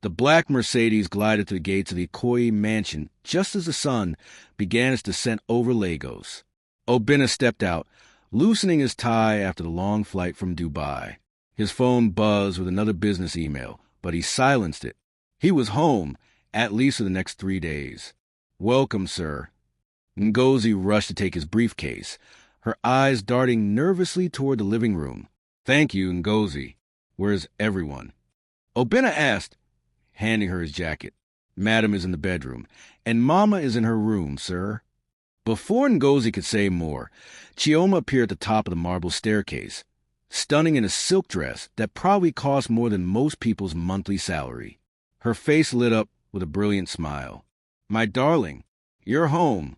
The black Mercedes glided through the gates of the Ikoyi mansion just as the sun began its descent over Lagos. Oena stepped out, loosening his tie after the long flight from Dubai. His phone buzzed with another business email, but he silenced it. He was home, at least for the next 3 days. "Welcome, sir." Ngozi rushed to take his briefcase, her eyes darting nervously toward the living room. "Thank you, Ngozi. Where's everyone?" Oena asked, handing her his jacket. "Madam is in the bedroom, and Mama is in her room, sir." Before Ngozi could say more, Chioma appeared at the top of the marble staircase, stunning in a silk dress that probably cost more than most people's monthly salary. Her face lit up with a brilliant smile. "My darling, you're home."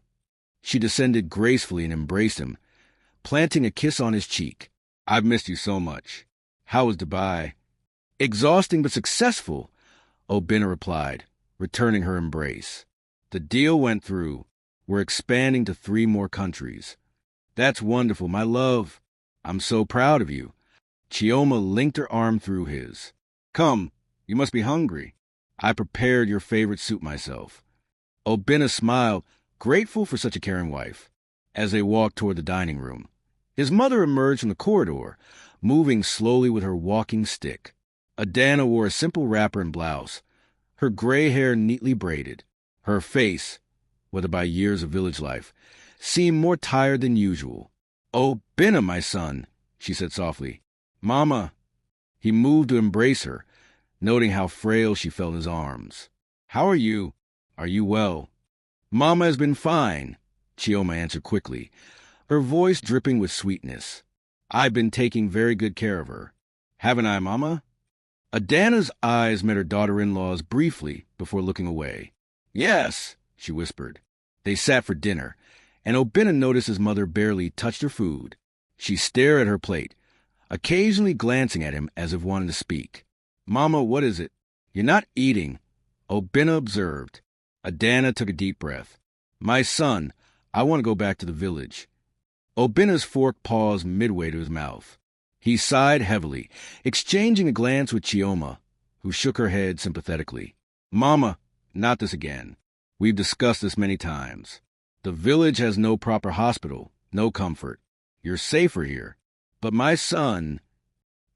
She descended gracefully and embraced him, planting a kiss on his cheek. "I've missed you so much. How was Dubai?" "Exhausting but successful," Oena replied, returning her embrace. "The deal went through. We're expanding to 3 more countries." "That's wonderful, my love. I'm so proud of you." Chioma linked her arm through his. "Come, you must be hungry. I prepared your favorite soup myself." Oena smiled, grateful for such a caring wife, as they walked toward the dining room. His mother emerged from the corridor, moving slowly with her walking stick. Adana wore a simple wrapper and blouse, her gray hair neatly braided. Her face, whether by years of village life, seemed more tired than usual. "Oena, my son," she said softly. "Mama." He moved to embrace her, noting how frail she felt in his arms. "How are you? Are you well?" "Mama has been fine," Chioma answered quickly, her voice dripping with sweetness. "I've been taking very good care of her. Haven't I, Mama?" Adana's eyes met her daughter-in-law's briefly before looking away. "Yes," she whispered. They sat for dinner, and Oena noticed his mother barely touched her food. She stared at her plate, occasionally glancing at him as if wanting to speak. "Mama, what is it?" "You're not eating," Oena observed. Adana took a deep breath. "My son, I want to go back to the village." Obena's fork paused midway to his mouth. He sighed heavily, exchanging a glance with Chioma, who shook her head sympathetically. "Mama, not this again. We've discussed this many times. The village has no proper hospital, no comfort. You're safer here. But my son,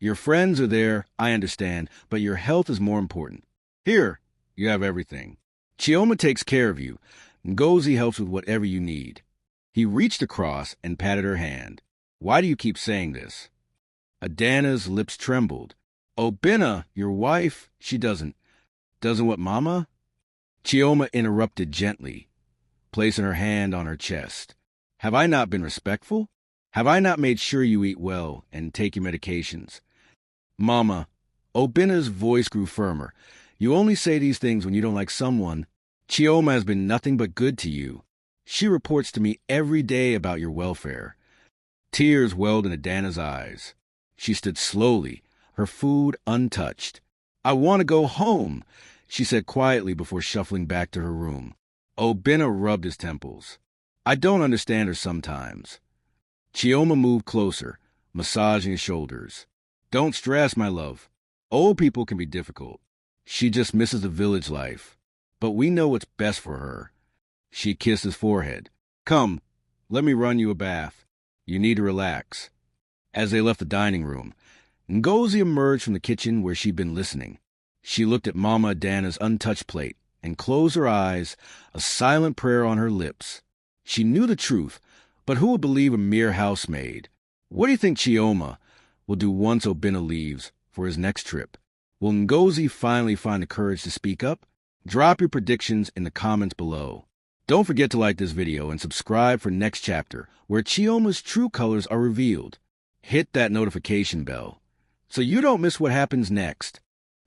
your friends are there, I understand, but your health is more important. Here, you have everything. Chioma takes care of you. Ngozi helps with whatever you need." He reached across and patted her hand. "Why do you keep saying this?" Adana's lips trembled. "Oena, your wife, she doesn't what, Mama?" Chioma interrupted gently, placing her hand on her chest. "Have I not been respectful? Have I not made sure you eat well and take your medications?" "Mama," Obena's voice grew firmer, "you only say these things when you don't like someone. Chioma has been nothing but good to you. She reports to me every day about your welfare." Tears welled in Adana's eyes. She stood slowly, her food untouched. "I want to go home," she said quietly before shuffling back to her room. Oena rubbed his temples. "I don't understand her sometimes." Chioma moved closer, massaging his shoulders. "Don't stress, my love. Old people can be difficult. She just misses the village life. But we know what's best for her." She kissed his forehead. "Come, let me run you a bath. You need to relax." As they left the dining room, Ngozi emerged from the kitchen where she'd been listening. She looked at Mama Adana's untouched plate and closed her eyes, a silent prayer on her lips. She knew the truth, but who would believe a mere housemaid? What do you think Chioma will do once Oena leaves for his next trip? Will Ngozi finally find the courage to speak up? Drop your predictions in the comments below. Don't forget to like this video and subscribe for next chapter, where Chioma's true colors are revealed. Hit that notification bell so you don't miss what happens next.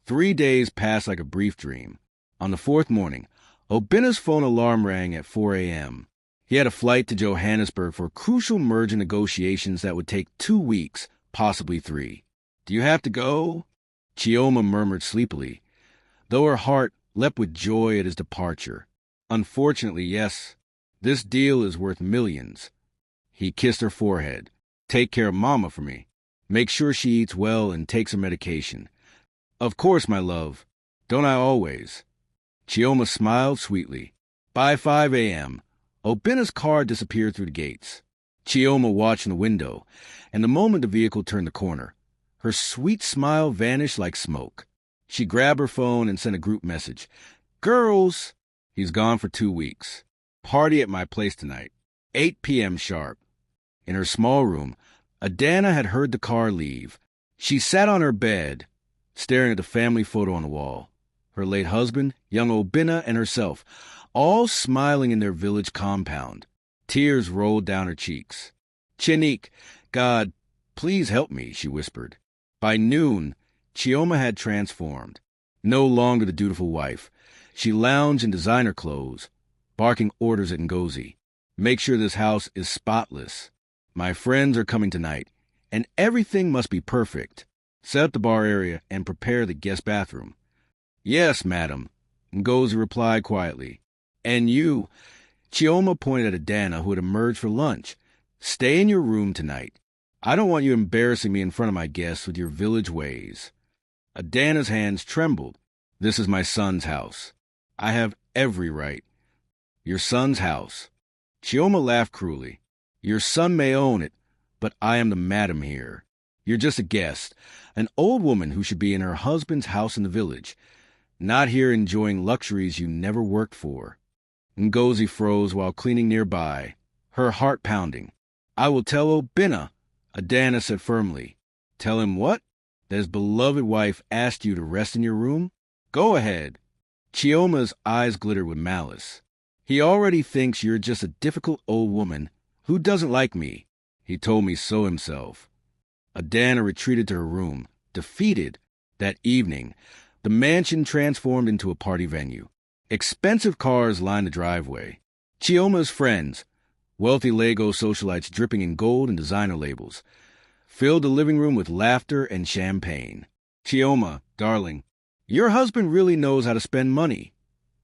3 days passed like a brief dream. On the 4th morning, Obena's phone alarm rang at 4 a.m. He had a flight to Johannesburg for crucial merger negotiations that would take 2 weeks, possibly 3. "Do you have to go?" Chioma murmured sleepily, though her heart leapt with joy at his departure. "Unfortunately, yes. This deal is worth millions." He kissed her forehead. "Take care of Mama for me. Make sure she eats well and takes her medication." "Of course, my love." Don't I always? Chioma smiled sweetly. By 5 a.m., Obena's car disappeared through the gates. Chioma watched in the window, and the moment the vehicle turned the corner, her sweet smile vanished like smoke. She grabbed her phone and sent a group message. Girls! He's gone for 2 weeks. Party at my place tonight. 8 p.m. sharp. In her small room, Adana had heard the car leave. She sat on her bed, staring at the family photo on the wall. Her late husband, young Obina, and herself, all smiling in their village compound. Tears rolled down her cheeks. Chinik, God, please help me, she whispered. By noon, Chioma had transformed. No longer the dutiful wife, she lounged in designer clothes, barking orders at Ngozi. Make sure this house is spotless. My friends are coming tonight, and everything must be perfect. Set up the bar area and prepare the guest bathroom. Yes, madam, Ngozi replied quietly. And you, Chioma pointed at Adana, who had emerged for lunch. Stay in your room tonight. I don't want you embarrassing me in front of my guests with your village ways. Adana's hands trembled. This is my son's house. I have every right. Your son's house. Chioma laughed cruelly. Your son may own it, but I am the madam here. You're just a guest, an old woman who should be in her husband's house in the village, not here enjoying luxuries you never worked for. Ngozi froze while cleaning nearby, her heart pounding. I will tell Obina, Adana said firmly. Tell him what? That his beloved wife asked you to rest in your room? Go ahead. Chioma's eyes glittered with malice. He already thinks you're just a difficult old woman who doesn't like me. He told me so himself. Adana retreated to her room, defeated. That evening, the mansion transformed into a party venue. Expensive cars lined the driveway. Chioma's friends, wealthy Lego socialites dripping in gold and designer labels, filled the living room with laughter and champagne. Chioma, darling, your husband really knows how to spend money,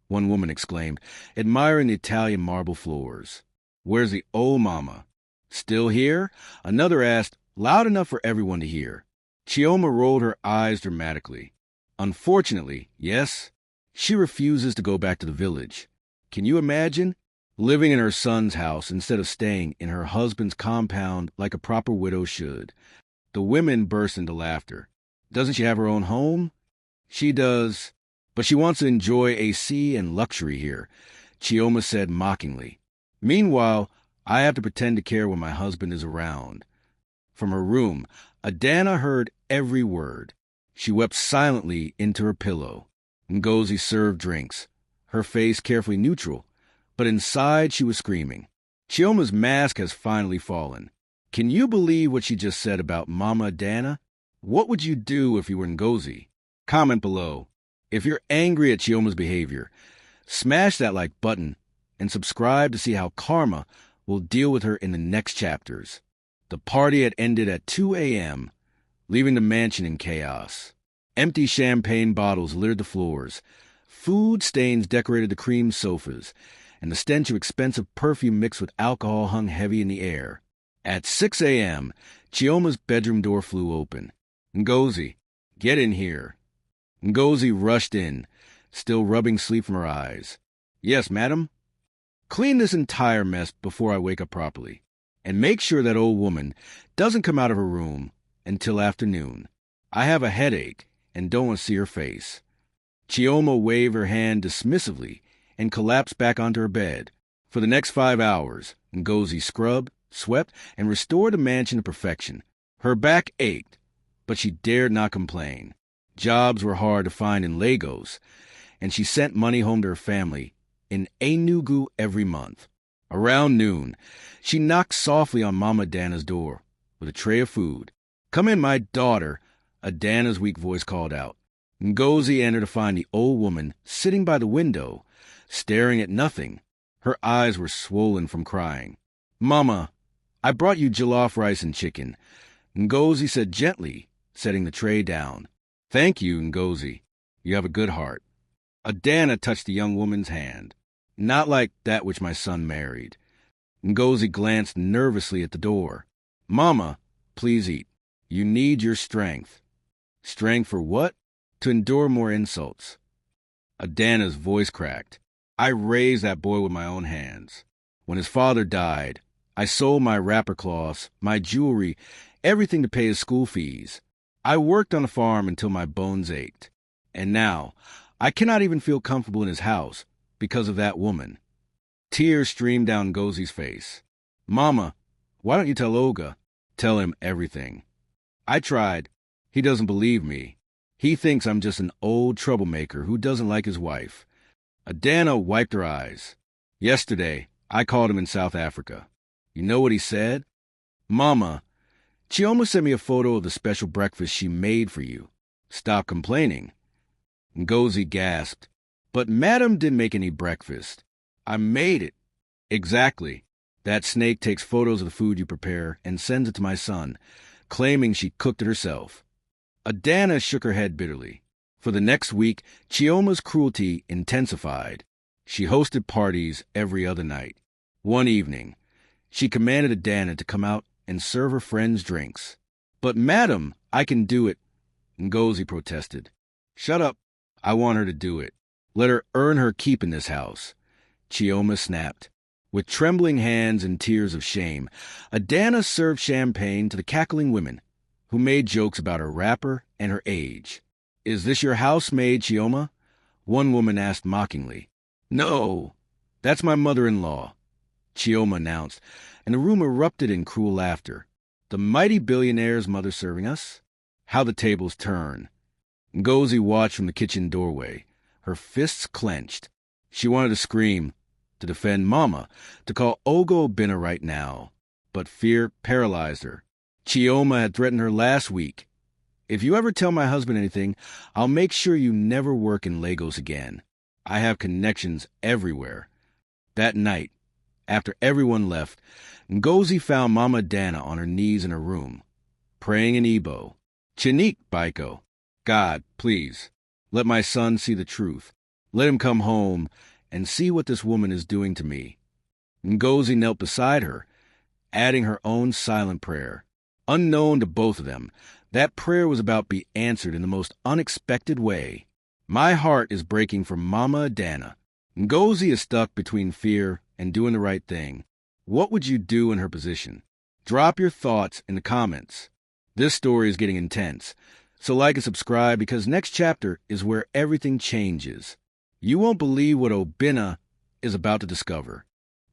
one woman exclaimed, admiring the Italian marble floors. Where's the old mama? Still here? Another asked, loud enough for everyone to hear. Chioma rolled her eyes dramatically. Unfortunately, yes, she refuses to go back to the village. Can you imagine? Living in her son's house instead of staying in her husband's compound like a proper widow should. The women burst into laughter. Doesn't she have her own home? She does, but she wants to enjoy AC and luxury here, Chioma said mockingly. Meanwhile, I have to pretend to care when my husband is around. From her room, Adana heard every word. She wept silently into her pillow. Ngozi served drinks, her face carefully neutral, but inside she was screaming. Chioma's mask has finally fallen. Can you believe what she just said about Mama Adana? What would you do if you were Ngozi? Comment below. If you're angry at Chioma's behavior, smash that like button and subscribe to see how karma will deal with her in the next chapters. The party had ended at 2 a.m., leaving the mansion in chaos. Empty champagne bottles littered the floors. Food stains decorated the cream sofas, and the stench of expensive perfume mixed with alcohol hung heavy in the air. At 6 a.m., Chioma's bedroom door flew open. Ngozi, get in here. Ngozi rushed in, still rubbing sleep from her eyes. Yes, madam. Clean this entire mess before I wake up properly, and make sure that old woman doesn't come out of her room until afternoon. I have a headache and don't want to see her face. Chioma waved her hand dismissively and collapsed back onto her bed. For the next 5 hours, Ngozi scrubbed, swept, and restored the mansion to perfection. Her back ached, but she dared not complain. Jobs were hard to find in Lagos, and she sent money home to her family in Enugu every month. Around noon, she knocked softly on Mama Adana's door with a tray of food. Come in, my daughter, Adana's weak voice called out. Ngozi entered to find the old woman sitting by the window, staring at nothing. Her eyes were swollen from crying. Mama, I brought you jollof rice and chicken, Ngozi said gently, setting the tray down. Thank you, Ngozi. You have a good heart. Adana touched the young woman's hand. Not like that which my son married. Ngozi glanced nervously at the door. Mama, please eat. You need your strength. Strength for what? To endure more insults. Adana's voice cracked. I raised that boy with my own hands. When his father died, I sold my wrapper cloths, my jewelry, everything to pay his school fees. I worked on the farm until my bones ached. And now, I cannot even feel comfortable in his house because of that woman. Tears streamed down Ngozi's face. Mama, why don't you tell Olga? Tell him everything. I tried. He doesn't believe me. He thinks I'm just an old troublemaker who doesn't like his wife. Adana wiped her eyes. Yesterday, I called him in South Africa. You know what he said? Mama, Chioma sent me a photo of the special breakfast she made for you. Stop complaining. Ngozi gasped. But Madam didn't make any breakfast. I made it. Exactly. That snake takes photos of the food you prepare and sends it to my son, claiming she cooked it herself. Adana shook her head bitterly. For the next week, Chioma's cruelty intensified. She hosted parties every other night. One evening, she commanded Adana to come out and serve her friends drinks. But madam, I can do it, Ngozi protested. Shut up. I want her to do it. Let her earn her keep in this house. Chioma snapped. With trembling hands and tears of shame, Adana served champagne to the cackling women, who made jokes about her wrapper and her age. Is this your housemaid, Chioma? One woman asked mockingly. No, that's my mother-in-law, Chioma announced, and the room erupted in cruel laughter. The mighty billionaire's mother serving us? How the tables turn. Ngozi watched from the kitchen doorway, her fists clenched. She wanted to scream, to defend Mama, to call Oena right now, but fear paralyzed her. Chioma had threatened her last week. If you ever tell my husband anything, I'll make sure you never work in Lagos again. I have connections everywhere. That night, after everyone left, Ngozi found Mama Dana on her knees in her room, praying in Igbo. Chinik, Baiko. God, please, let my son see the truth. Let him come home and see what this woman is doing to me. Ngozi knelt beside her, adding her own silent prayer. Unknown to both of them, that prayer was about to be answered in the most unexpected way. My heart is breaking for Mama Adana. Ngozi is stuck between fear and doing the right thing. What would you do in her position? Drop your thoughts in the comments. This story is getting intense, so like and subscribe because next chapter is where everything changes. You won't believe what Oena is about to discover.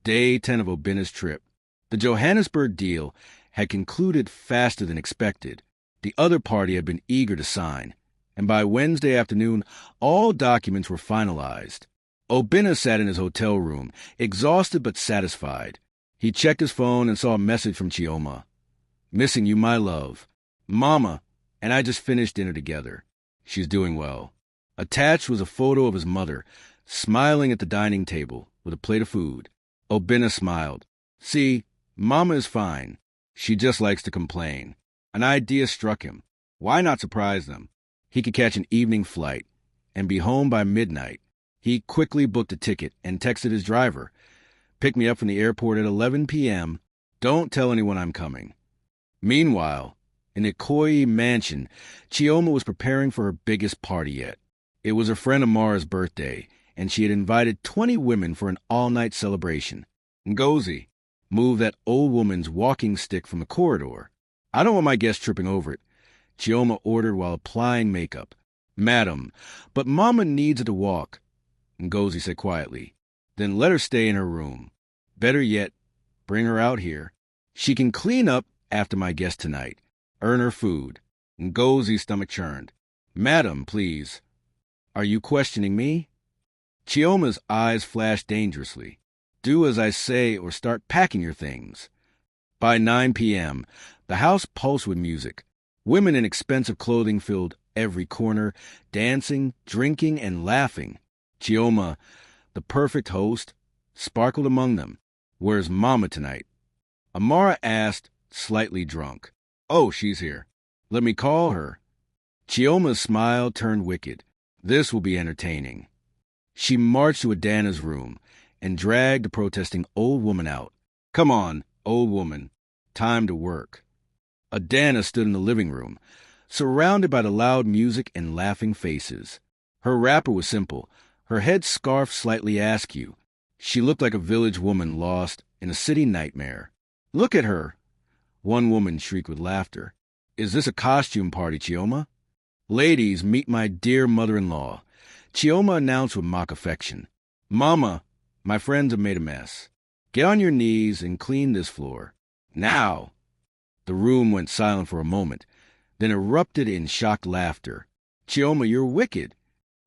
Day 10 of Obena's trip. The Johannesburg deal had concluded faster than expected. The other party had been eager to sign, and by Wednesday afternoon, all documents were finalized. Oena sat in his hotel room, exhausted but satisfied. He checked his phone and saw a message from Chioma. Missing you, my love. Mama and I just finished dinner together. She's doing well. Attached was a photo of his mother, smiling at the dining table with a plate of food. Oena smiled. See, Mama is fine. She just likes to complain. An idea struck him. Why not surprise them? He could catch an evening flight and be home by midnight. He quickly booked a ticket and texted his driver. Pick me up from the airport at 11 p.m. Don't tell anyone I'm coming. Meanwhile, in the Ikoyi mansion, Chioma was preparing for her biggest party yet. It was her friend Amara's birthday, and she had invited 20 women for an all-night celebration. Ngozi, move that old woman's walking stick from the corridor. I don't want my guests tripping over it, Chioma ordered while applying makeup. Madam, but Mama needs it to walk, Ngozi said quietly. Then let her stay in her room. Better yet, bring her out here. She can clean up after my guest tonight. Earn her food. Ngozi's stomach churned. Madam, please. Are you questioning me? Chioma's eyes flashed dangerously. Do as I say or start packing your things. By 9 p.m., the house pulsed with music. Women in expensive clothing filled every corner, dancing, drinking, and laughing. Chioma, the perfect host, sparkled among them. Where's Mama tonight? Amara asked, slightly drunk. Oh, she's here. Let me call her. Chioma's smile turned wicked. This will be entertaining. She marched to Adana's room and dragged the protesting old woman out. Come on, old woman. Time to work. Adana stood in the living room, surrounded by the loud music and laughing faces. Her wrapper was simple, her head scarfed slightly askew. She looked like a village woman lost in a city nightmare. "Look at her!" One woman shrieked with laughter. "Is this a costume party, Chioma?" "Ladies, meet my dear mother-in-law," Chioma announced with mock affection. "Mama, my friends have made a mess. Get on your knees and clean this floor. Now!" The room went silent for a moment, then erupted in shocked laughter. "Chioma, you're wicked."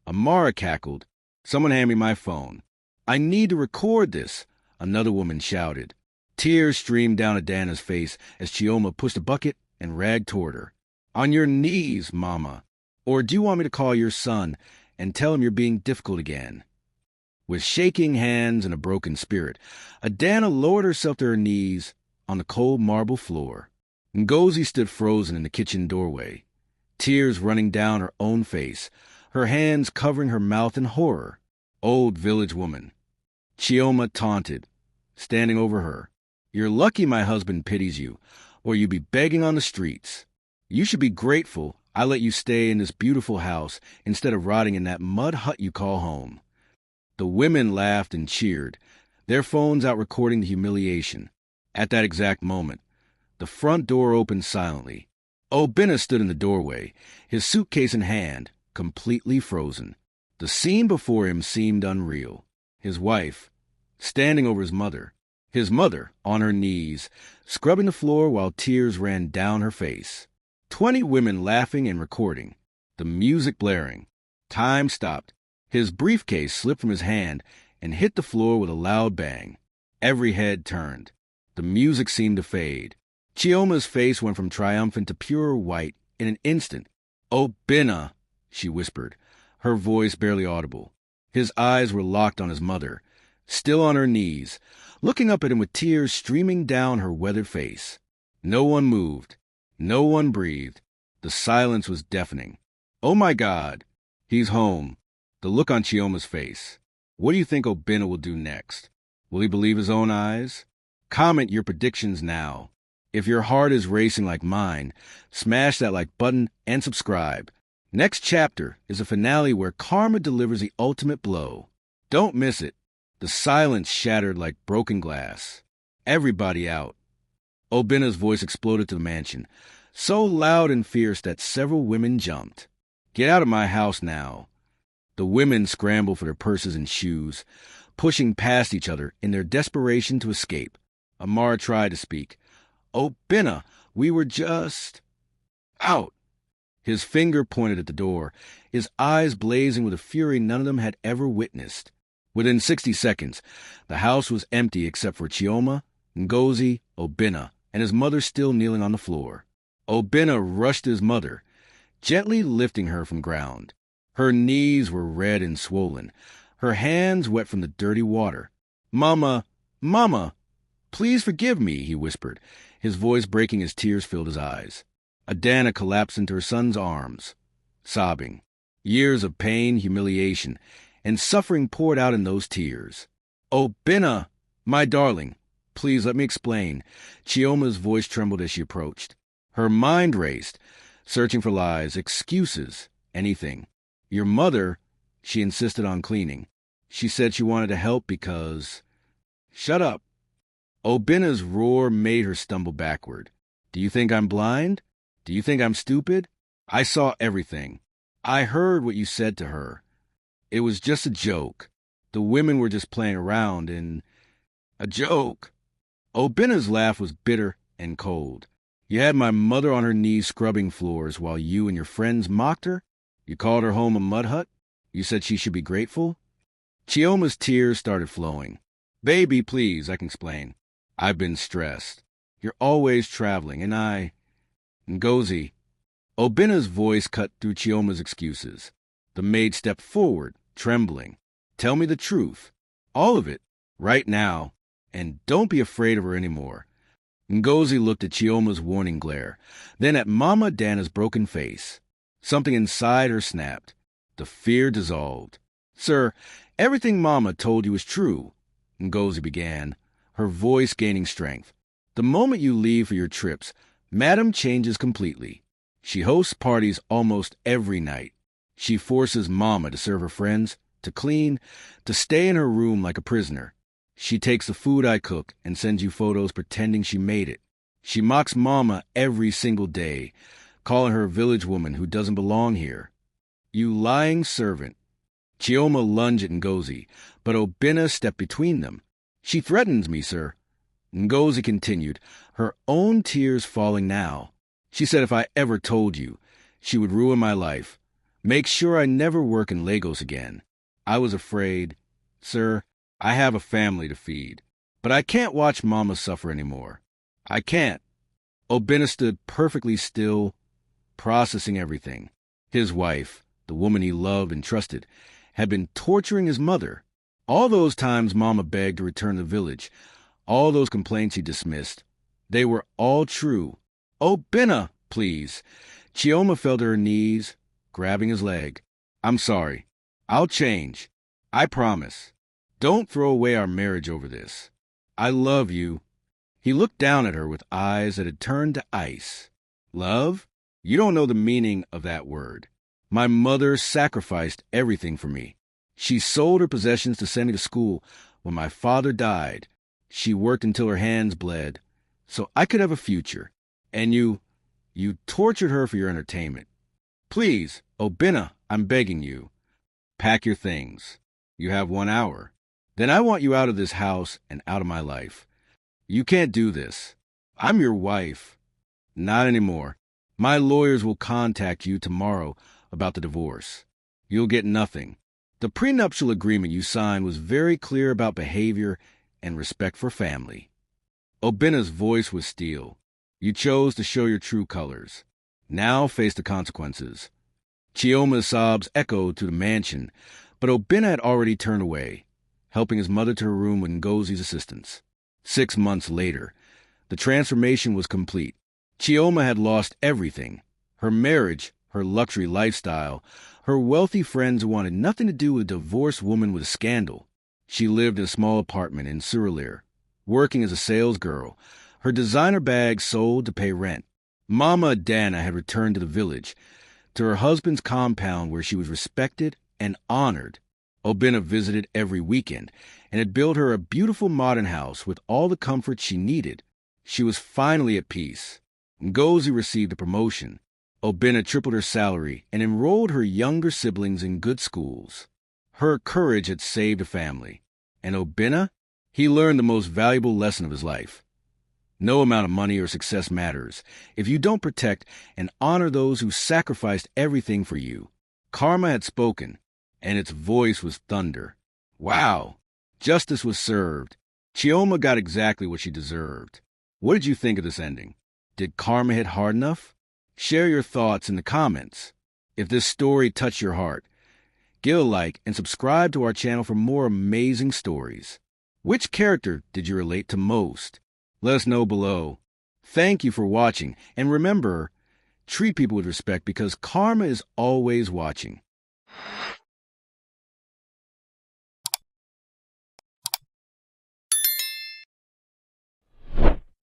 Amara cackled. "Someone hand me my phone. I need to record this," another woman shouted. Tears streamed down Adana's face as Chioma pushed a bucket and ran toward her. "On your knees, Mama. Or do you want me to call your son and tell him you're being difficult again?" With shaking hands and a broken spirit, Adana lowered herself to her knees on the cold marble floor. Ngozi stood frozen in the kitchen doorway, tears running down her own face, her hands covering her mouth in horror. "Old village woman," Chioma taunted, standing over her. "You're lucky my husband pities you, or you'd be begging on the streets. You should be grateful I let you stay in this beautiful house instead of rotting in that mud hut you call home." The women laughed and cheered, their phones out recording the humiliation. At that exact moment, the front door opened silently. Oena stood in the doorway, his suitcase in hand, completely frozen. The scene before him seemed unreal. His wife, standing over his mother on her knees, scrubbing the floor while tears ran down her face. 20 women laughing and recording, the music blaring. Time stopped. His briefcase slipped from his hand and hit the floor with a loud bang. Every head turned. The music seemed to fade. Chioma's face went from triumphant to pure white in an instant. "Oena," she whispered, her voice barely audible. His eyes were locked on his mother, still on her knees, looking up at him with tears streaming down her weathered face. No one moved. No one breathed. The silence was deafening. "Oh my God, he's home." The look on Chioma's face. What do you think Oena will do next? Will he believe his own eyes? Comment your predictions now. If your heart is racing like mine, smash that like button and subscribe. Next chapter is a finale where karma delivers the ultimate blow. Don't miss it. The silence shattered like broken glass. Everybody out. Obena's voice exploded to the mansion, so loud and fierce that several women jumped. "Get out of my house now." The women scrambled for their purses and shoes, pushing past each other in their desperation to escape. Amara tried to speak. "Oena, we were just..." "Out!" His finger pointed at the door, his eyes blazing with a fury none of them had ever witnessed. Within 60 seconds, the house was empty except for Chioma, Ngozi, Oena, and his mother still kneeling on the floor. Oena rushed his mother, gently lifting her from ground. Her knees were red and swollen, her hands wet from the dirty water. "Mama, Mama, please forgive me," he whispered, his voice breaking as tears filled his eyes. Adana collapsed into her son's arms, sobbing. Years of pain, humiliation, and suffering poured out in those tears. "Oena, my darling, please let me explain." Chioma's voice trembled as she approached. Her mind raced, searching for lies, excuses, anything. "Your mother," she insisted on cleaning. "She said she wanted to help because..." "Shut up." Obena's roar made her stumble backward. "Do you think I'm blind? Do you think I'm stupid? I saw everything. I heard what you said to her. It was just a joke. The women were just playing around and..." "A joke?" Obena's laugh was bitter and cold. "You had my mother on her knees scrubbing floors while you and your friends mocked her? You called her home a mud hut? You said she should be grateful?" Chioma's tears started flowing. "Baby, please, I can explain. I've been stressed. You're always traveling, and Ngozi." Obena's voice cut through Chioma's excuses. The maid stepped forward, trembling. "Tell me the truth. All of it. Right now. And don't be afraid of her anymore." Ngozi looked at Chioma's warning glare, then at Mama Dana's broken face. Something inside her snapped. The fear dissolved. "Sir, everything Mama told you is true," Ngozi began, her voice gaining strength. "The moment you leave for your trips, Madam changes completely. She hosts parties almost every night. She forces Mama to serve her friends to clean, to stay in her room like a prisoner. She takes the food I cook and sends you photos pretending she made it. She mocks Mama every single day, calling her a village woman who doesn't belong here. You lying servant. Chioma lunged at Ngozi, but Oena stepped between them. She threatens me, sir. Ngozi continued, her own tears falling now. She said if I ever told you, she would ruin my life. Make sure I never work in Lagos again. I was afraid. Sir, I have a family to feed. But I can't watch Mama suffer anymore. I can't. Oena stood perfectly still, processing everything. His wife, the woman he loved and trusted, had been torturing his mother. All those times Mama begged to return to the village, all those complaints he dismissed, they were all true. Oena, please. Chioma fell to her knees, grabbing his leg. I'm sorry. I'll change. I promise. Don't throw away our marriage over this. I love you. He looked down at her with eyes that had turned to ice. Love? You don't know the meaning of that word. My mother sacrificed everything for me. She sold her possessions to send me to school. When my father died, she worked until her hands bled, so I could have a future. And you tortured her for your entertainment. Please, Oena, I'm begging you. Pack your things. You have 1 hour. Then I want you out of this house and out of my life. You can't do this. I'm your wife. Not anymore. My lawyers will contact you tomorrow about the divorce. You'll get nothing. The prenuptial agreement you signed was very clear about behavior and respect for family. Obena's voice was steel. You chose to show your true colors. Now face the consequences. Chioma's sobs echoed to the mansion, but Oena had already turned away, helping his mother to her room with Ngozi's assistance. 6 months later, the transformation was complete. Chioma had lost everything. Her marriage, her luxury lifestyle, her wealthy friends who wanted nothing to do with a divorced woman with a scandal. She lived in a small apartment in Surulere, working as a salesgirl, her designer bags sold to pay rent. Mama Adana had returned to the village, to her husband's compound where she was respected and honored. Oena visited every weekend and had built her a beautiful modern house with all the comforts she needed. She was finally at peace. Ngozi received a promotion. Oena tripled her salary and enrolled her younger siblings in good schools. Her courage had saved a family. And Oena? He learned the most valuable lesson of his life. No amount of money or success matters if you don't protect and honor those who sacrificed everything for you. Karma had spoken, and its voice was thunder. Wow! Justice was served. Chioma got exactly what she deserved. What did you think of this ending? Did karma hit hard enough? Share your thoughts in the comments. If this story touched your heart, give a like and subscribe to our channel for more amazing stories. Which character did you relate to most? Let us know below. Thank you for watching, and remember, treat people with respect because karma is always watching.